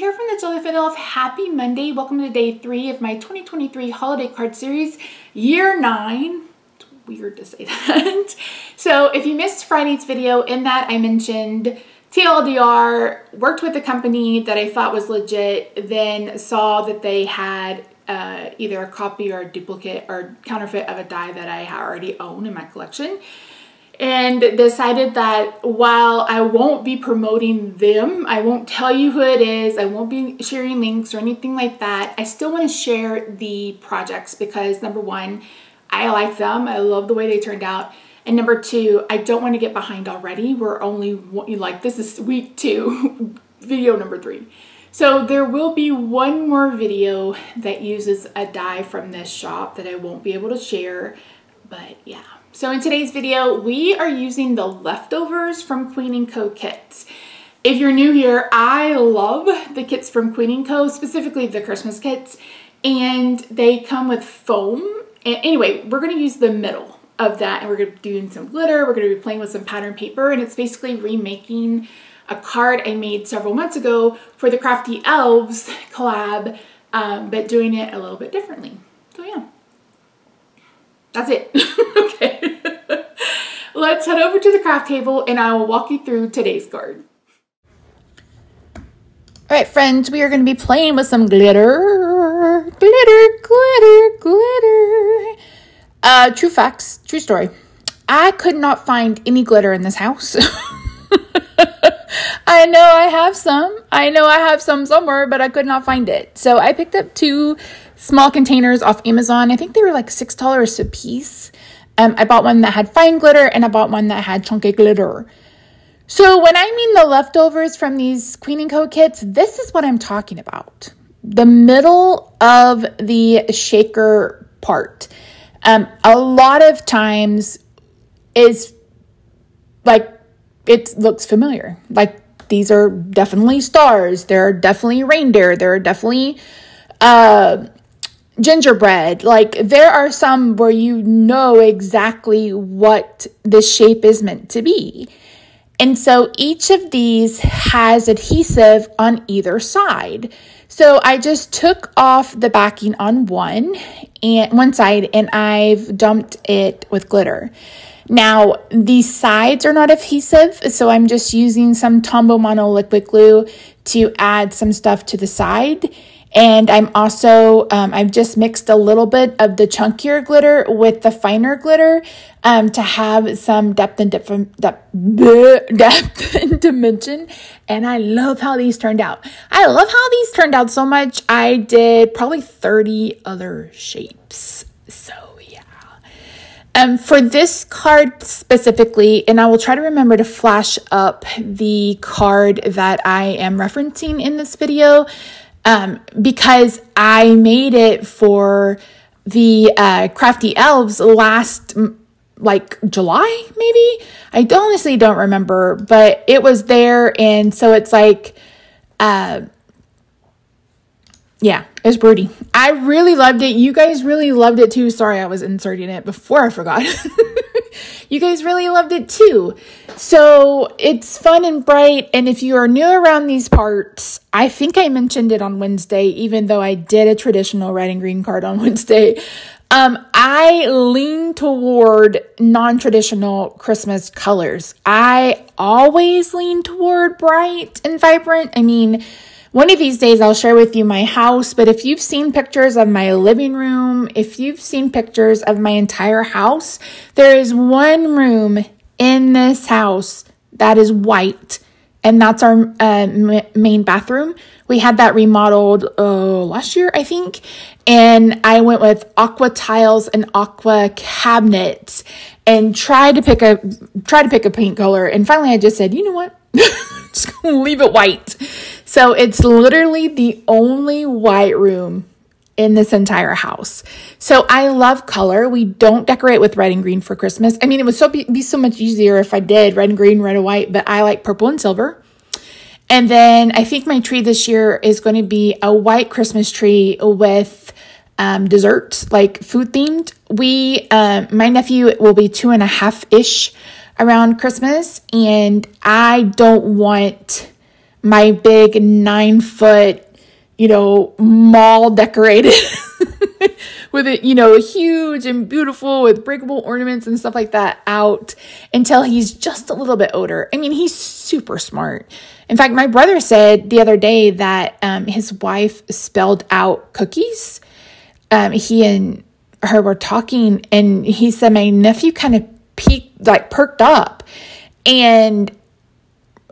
Here from TheJollyFatElf. Happy Monday. Welcome to day 3 of my 2023 holiday card series, year 9. It's weird to say that. So if you missed Friday's video, in that I mentioned TLDR, worked with a company that I thought was legit, then saw that they had either a copy or a duplicate or counterfeit of a die that I already own in my collection. And decided that while I won't be promoting them, I won't tell you who it is, I won't be sharing links or anything like that, I still want to share the projects because number one, I like them, I love the way they turned out, and number two, I don't want to get behind already. We're only, like, this is week 2, video number 3. So there will be one more video that uses a die from this shop that I won't be able to share, but yeah. So in today's video, we are using the leftovers from Queen & Co kits. If you're new here, I love the kits from Queen & Co, specifically the Christmas kits, and they come with foam. And anyway, we're going to use the middle of that, and we're going to be doing some glitter, we're going to be playing with some pattern paper, and it's basically remaking a card I made several months ago for the Crafty Elves collab, but doing it a little bit differently. So yeah. That's it. Okay. Let's head over to the craft table and I will walk you through today's card. All right, friends, we are going to be playing with some glitter. Glitter, glitter, glitter. True facts, true story. I could not find any glitter in this house. I know I have some. I know I have some somewhere, but I could not find it. So I picked up 2 small containers off Amazon. I think they were like $6 a piece. I bought one that had fine glitter and I bought one that had chunky glitter. So when I mean the leftovers from these Queen & Co kits, this is what I'm talking about. The middle of the shaker part. A lot of times is like, it looks familiar. Like these are definitely stars. There are definitely reindeer. There are definitely gingerbread. Like there are some where you know exactly what the shape is meant to be. And so each of these has adhesive on either side. So I just took off the backing on one side and I've dumped it with glitter. Now, these sides are not adhesive, so I'm just using some Tombow Mono liquid glue to add some stuff to the side. And I'm also, I've just mixed a little bit of the chunkier glitter with the finer glitter to have some depth and dimension. And I love how these turned out. I love how these turned out so much. I did probably 30 other shapes. So for this card specifically, and I will try to remember to flash up the card that I am referencing in this video, because I made it for the Crafty Elves last, like July, maybe? I honestly don't remember, but it was there, and so it's like, yeah, it's pretty. I really loved it. You guys really loved it too. Sorry, I was inserting it before I forgot. You guys really loved it too. So it's fun and bright. And if you are new around these parts, I think I mentioned it on Wednesday, even though I did a traditional red and green card on Wednesday. I lean toward non-traditional Christmas colors. I always lean toward bright and vibrant. I mean, one of these days I'll share with you my house, but if you've seen pictures of my living room, if you've seen pictures of my entire house, there is one room in this house that is white, and that's our main bathroom. We had that remodeled last year, I think, and I went with aqua tiles and aqua cabinets and tried to pick a paint color, and finally I just said, you know what? Just gonna leave it white. So it's literally the only white room in this entire house. So I love color. We don't decorate with red and green for Christmas. I mean, it would be so much easier if I did red and green, red and white, but I like purple and silver. And then I think my tree this year is going to be a white Christmas tree with desserts, like food themed. My nephew will be 2.5-ish around Christmas, and I don't want my big 9-foot, mall decorated with it, huge and beautiful with breakable ornaments and stuff like that out until he's just a little bit older. I mean, he's super smart. In fact, my brother said the other day that his wife spelled out cookies. He and her were talking, and he said my nephew kind of perked up, and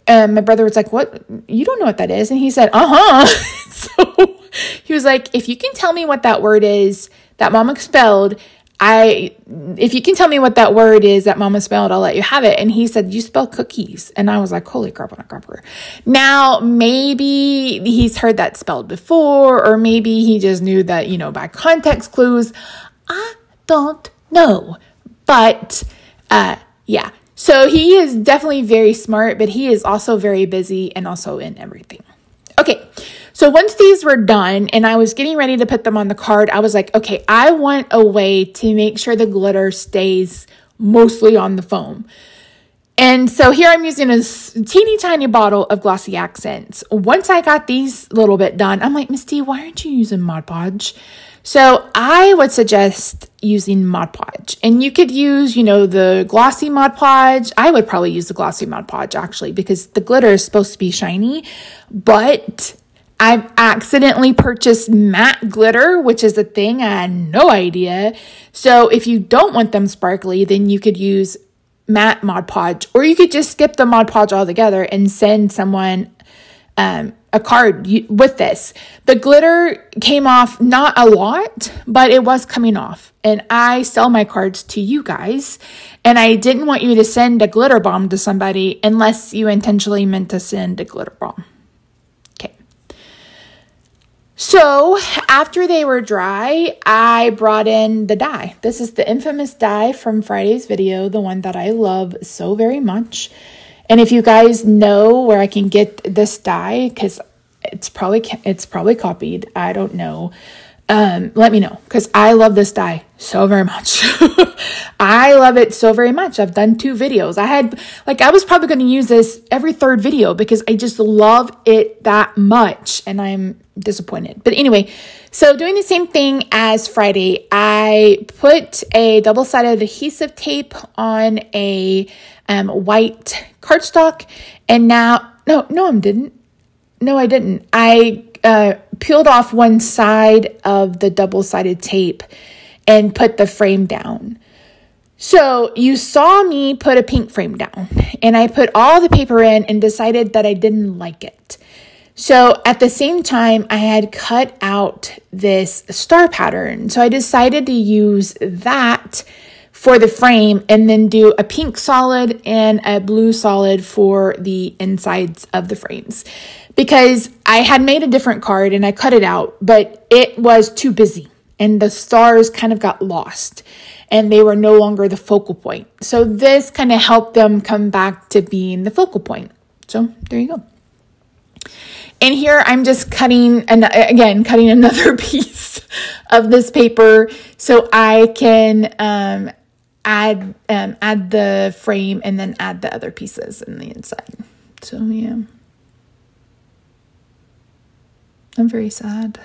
my brother was like, "What? You don't know what that is?" And he said, So he was like, "If you can tell me what that word is that Mama spelled, if you can tell me what that word is that Mama spelled, I'll let you have it." And he said, "You spell cookies." And I was like, holy crap on a crapper. Now, maybe he's heard that spelled before, or maybe he just knew that, by context clues. I don't know. But, yeah. So he is definitely very smart, but he is also very busy and also in everything. Okay. So once these were done and I was getting ready to put them on the card, I was like, okay, I want a way to make sure the glitter stays mostly on the foam. And so here I'm using a teeny tiny bottle of glossy accents. Once I got these a little bit done, I'm like, Misty, why aren't you using Mod Podge? So I would suggest using Mod Podge, and you could use, the glossy Mod Podge. I would probably use the glossy Mod Podge actually, because the glitter is supposed to be shiny, but I've accidentally purchased matte glitter, which is a thing I had no idea. So if you don't want them sparkly, then you could use matte Mod Podge, or you could just skip the Mod Podge altogether and send someone a card with this. The glitter came off not a lot, but it was coming off. And I sell my cards to you guys, and I didn't want you to send a glitter bomb to somebody unless you intentionally meant to send a glitter bomb. Okay. So after they were dry, I brought in the dye. This is the infamous dye from Friday's video, the one that I love so very much. And if you guys know where I can get this dye, because it's probably copied, I don't know, let me know, because I love this dye so very much. I love it so very much. I've done 2 videos. I was probably going to use this every 3rd video because I just love it that much, and I'm disappointed. But anyway, so doing the same thing as Friday, I put a double-sided adhesive tape on a white cardstock, and now, no, I didn't. No, I didn't. I peeled off one side of the double-sided tape and put the frame down. So you saw me put a pink frame down, and I put all the paper in and decided that I didn't like it. So at the same time, I had cut out this star pattern. So I decided to use that for the frame and then do a pink solid and a blue solid for the insides of the frames, because I had made a different card and I cut it out, but it was too busy and the stars kind of got lost and they were no longer the focal point. So this kind of helped them come back to being the focal point. So there you go. And here I'm just cutting another piece of this paper so I can add the frame and then add the other pieces in the inside. So yeah, I'm very sad.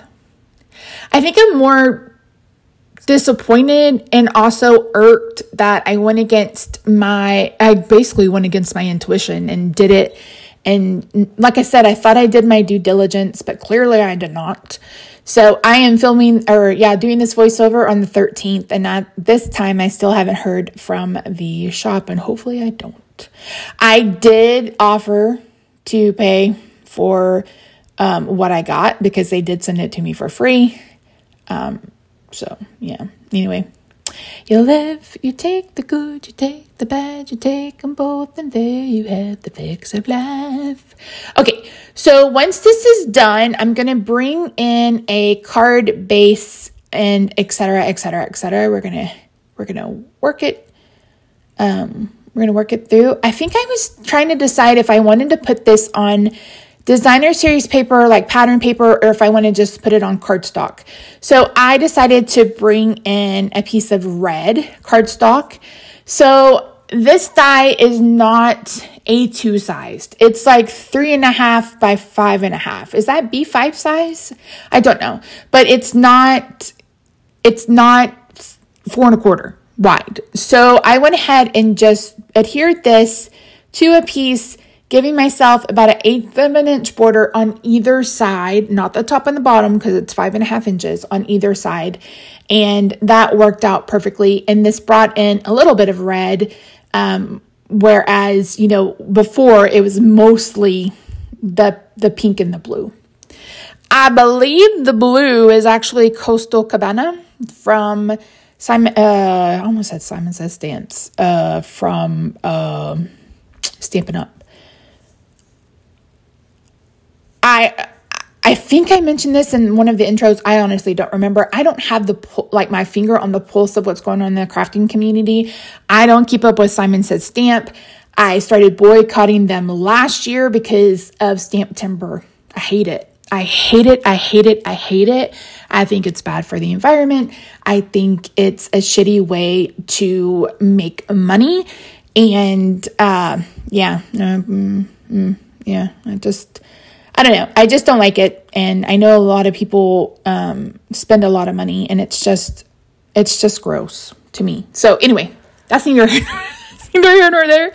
I think I'm more disappointed and also irked that I basically went against my intuition and did it. And like I said, I thought I did my due diligence, but clearly I did not. So I am doing this voiceover on the 13th. And this time I still haven't heard from the shop, and hopefully I don't. I did offer to pay for what I got because they did send it to me for free. So yeah, anyway. You live, you take the good, you take the bad, you take them both, and there you have the fix of life. Okay, so once this is done, I'm going to bring in a card base and etc. We're going to work it. We're going to work it through. I think I was trying to decide if I wanted to put this on designer series paper, like pattern paper, or if I want to just put it on cardstock. So I decided to bring in a piece of red cardstock. So this die is not A2 sized. It's like 3.5 by 5.5. Is that B5 size? I don't know, but it's not 4.25 wide. So I went ahead and just adhered this to a piece, giving myself about 1/8 of an inch border on either side, not the top and the bottom because it's 5.5 inches on either side. And that worked out perfectly. And this brought in a little bit of red, whereas, you know, before it was mostly the pink and the blue. I believe the blue is actually Coastal Cabana from Simon, I almost said Simon Says Stamps, from Stampin' Up. I think I mentioned this in one of the intros. I honestly don't remember. I don't have my finger on the pulse of what's going on in the crafting community. I don't keep up with Simon Says Stamp. I started boycotting them last year because of stamp timber. I hate it. I hate it. I hate it. I hate it. I think it's bad for the environment. I think it's a shitty way to make money. And yeah, I don't know. I just don't like it. And I know a lot of people spend a lot of money, and it's just gross to me. So anyway, that's neither here nor there.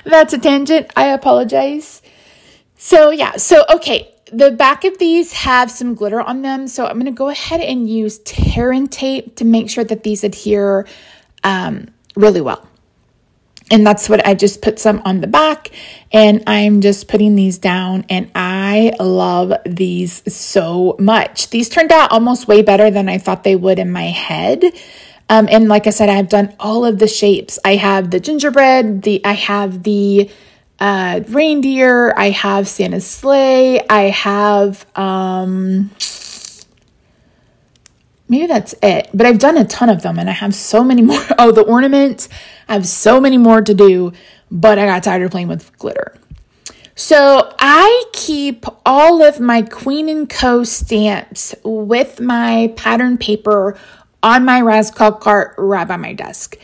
That's a tangent. I apologize. So yeah. So, okay. The back of these have some glitter on them. So I'm going to go ahead and use tear and tape to make sure that these adhere really well. And that's what I just put some on the back, and I'm just putting these down, and I love these so much. These turned out almost way better than I thought they would in my head. And like I said, I've done all of the shapes. I have the gingerbread, I have the reindeer, I have Santa's sleigh, I have maybe that's it, but I've done a ton of them, and I have so many more. Oh, the ornaments, I have so many more to do, but I got tired of playing with glitter. So I keep all of my Queen & Co. stamps with my pattern paper on my Razzcall cart right by my desk.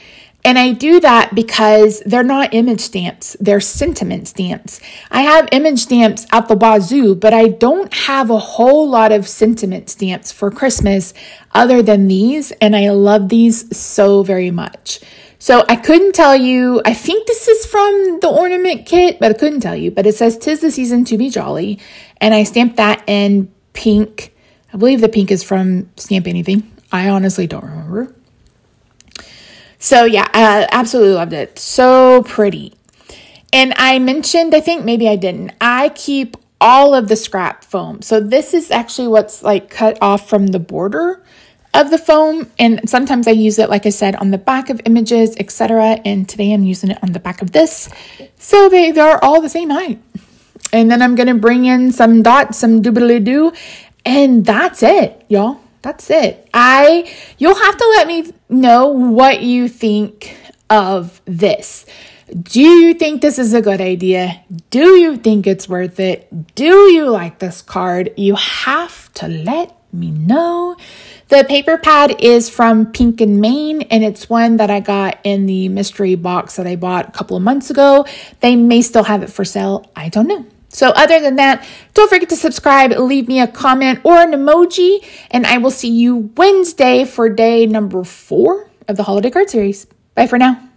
And I do that because they're not image stamps. They're sentiment stamps. I have image stamps out the wazoo, but I don't have a whole lot of sentiment stamps for Christmas other than these. And I love these so very much. So I couldn't tell you, I think this is from the ornament kit, but I couldn't tell you. But it says, "'Tis the season to be jolly." And I stamped that in pink. I believe the pink is from Stamp Anything. I honestly don't remember. So yeah, I absolutely loved it. So pretty. And I mentioned, I think maybe I didn't, I keep all of the scrap foam. So this is actually what's like cut off from the border of the foam. And sometimes I use it, like I said, on the back of images, etc. And today I'm using it on the back of this. So they're all the same height. And then I'm going to bring in some dots, some doobly-doo. And that's it, y'all. That's it. You'll have to let me know what you think of this. Do you think this is a good idea? Do you think it's worth it? Do you like this card? You have to let me know. The paper pad is from Pink and Maine, and it's one that I got in the mystery box that I bought a couple of months ago. They may still have it for sale. I don't know. So other than that, don't forget to subscribe, leave me a comment or an emoji, and I will see you Wednesday for day number 4 of the holiday card series. Bye for now.